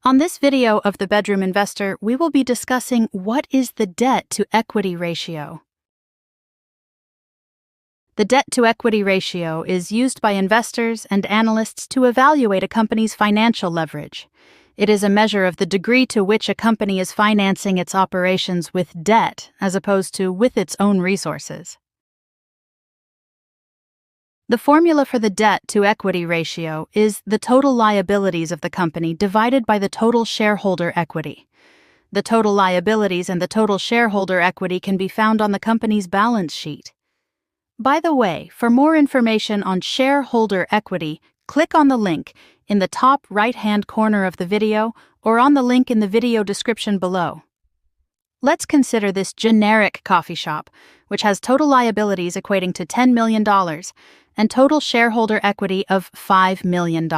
On this video of The Bedroom Investor, we will be discussing what is the debt-to-equity ratio. The debt-to-equity ratio is used by investors and analysts to evaluate a company's financial leverage. It is a measure of the degree to which a company is financing its operations with debt as opposed to with its own resources. The formula for the debt-to-equity ratio is the total liabilities of the company divided by the total shareholder equity. The total liabilities and the total shareholder equity can be found on the company's balance sheet. By the way, for more information on shareholder equity, click on the link in the top right-hand corner of the video or on the link in the video description below. Let's consider this generic coffee shop, which has total liabilities equating to $10 million and total shareholder equity of $5 million.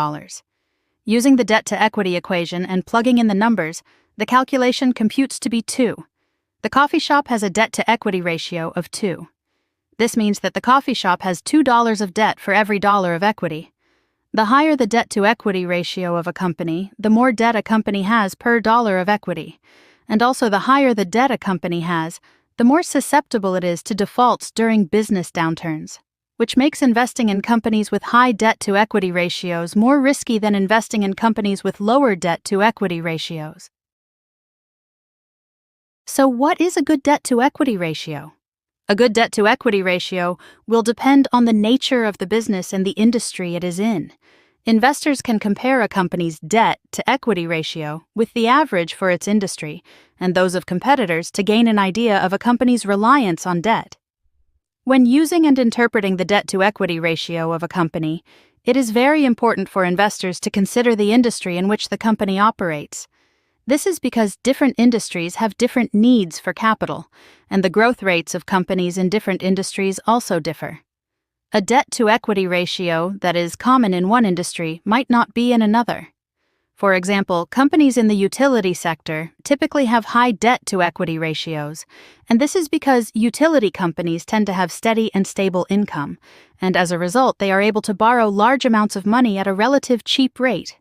Using the debt-to-equity equation and plugging in the numbers, the calculation computes to be 2. The coffee shop has a debt-to-equity ratio of 2. This means that the coffee shop has $2 of debt for every dollar of equity. The higher the debt-to-equity ratio of a company, the more debt a company has per dollar of equity. And also the higher the debt a company has, the more susceptible it is to defaults during business downturns, which makes investing in companies with high debt-to-equity ratios more risky than investing in companies with lower debt-to-equity ratios. So what is a good debt-to-equity ratio? A good debt-to-equity ratio will depend on the nature of the business and the industry it is in. Investors can compare a company's debt-to-equity ratio with the average for its industry and those of competitors to gain an idea of a company's reliance on debt. When using and interpreting the debt-to-equity ratio of a company, it is very important for investors to consider the industry in which the company operates. This is because different industries have different needs for capital, and the growth rates of companies in different industries also differ. A debt-to-equity ratio that is common in one industry might not be in another. For example, companies in the utility sector typically have high debt-to-equity ratios, and this is because utility companies tend to have steady and stable income, and as a result they are able to borrow large amounts of money at a relative cheap rate.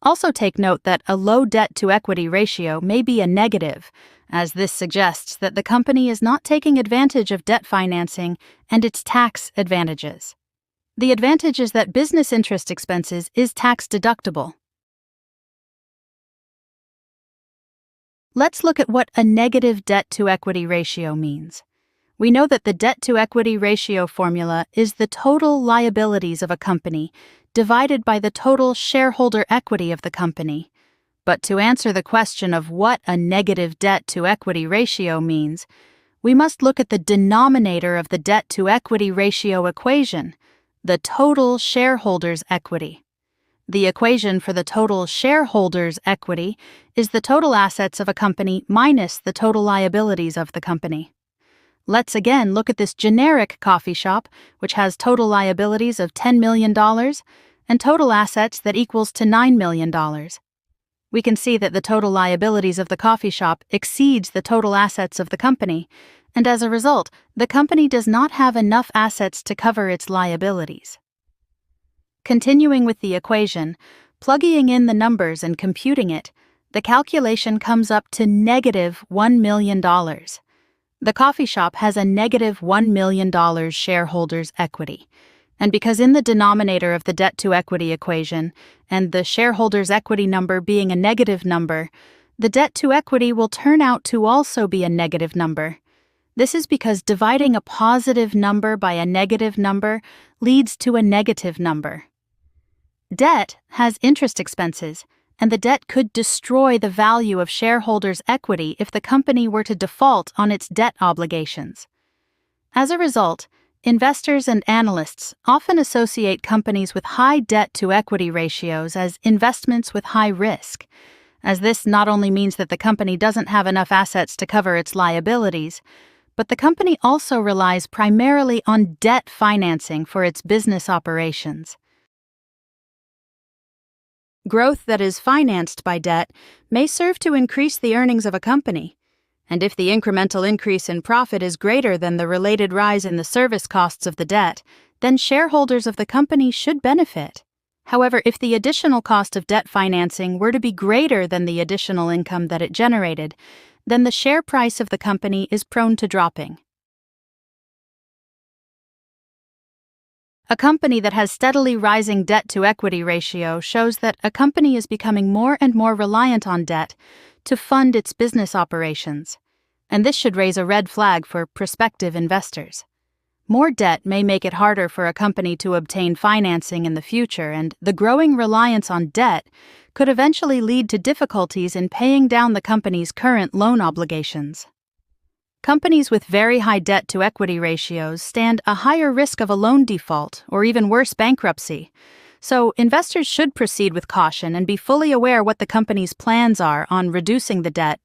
Also take note that a low debt-to-equity ratio may be a negative, as this suggests that the company is not taking advantage of debt financing and its tax advantages. The advantage is that business interest expenses is tax deductible. Let's look at what a negative debt-to-equity ratio means. We know that the debt-to-equity ratio formula is the total liabilities of a company divided by the total shareholder equity of the company. But to answer the question of what a negative debt-to-equity ratio means, we must look at the denominator of the debt-to-equity ratio equation, the total shareholders' equity. The equation for the total shareholders' equity is the total assets of a company minus the total liabilities of the company. Let's again look at this generic coffee shop, which has total liabilities of $10 million and total assets that equals to $9 million. We can see that the total liabilities of the coffee shop exceeds the total assets of the company, and as a result, the company does not have enough assets to cover its liabilities. Continuing with the equation, plugging in the numbers and computing it, the calculation comes up to negative $1 million. The coffee shop has a negative $1 million shareholders' equity. And because in the denominator of the debt-to-equity equation, and the shareholders' equity number being a negative number, the debt-to-equity will turn out to also be a negative number. This is because dividing a positive number by a negative number leads to a negative number. Debt has interest expenses, and the debt could destroy the value of shareholders' equity if the company were to default on its debt obligations. As a result, investors and analysts often associate companies with high debt-to-equity ratios as investments with high risk, as this not only means that the company doesn't have enough assets to cover its liabilities, but the company also relies primarily on debt financing for its business operations. Growth that is financed by debt may serve to increase the earnings of a company, and if the incremental increase in profit is greater than the related rise in the service costs of the debt, then shareholders of the company should benefit. However, if the additional cost of debt financing were to be greater than the additional income that it generated, then the share price of the company is prone to dropping. A company that has steadily rising debt-to-equity ratio shows that a company is becoming more and more reliant on debt to fund its business operations, and this should raise a red flag for prospective investors. More debt may make it harder for a company to obtain financing in the future, and the growing reliance on debt could eventually lead to difficulties in paying down the company's current loan obligations. Companies with very high debt-to-equity ratios stand a higher risk of a loan default or even worse, bankruptcy. So, investors should proceed with caution and be fully aware what the company's plans are on reducing the debt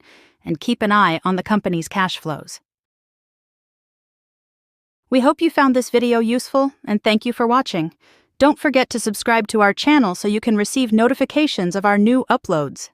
and keep an eye on the company's cash flows. We hope you found this video useful, and thank you for watching. Don't forget to subscribe to our channel so you can receive notifications of our new uploads.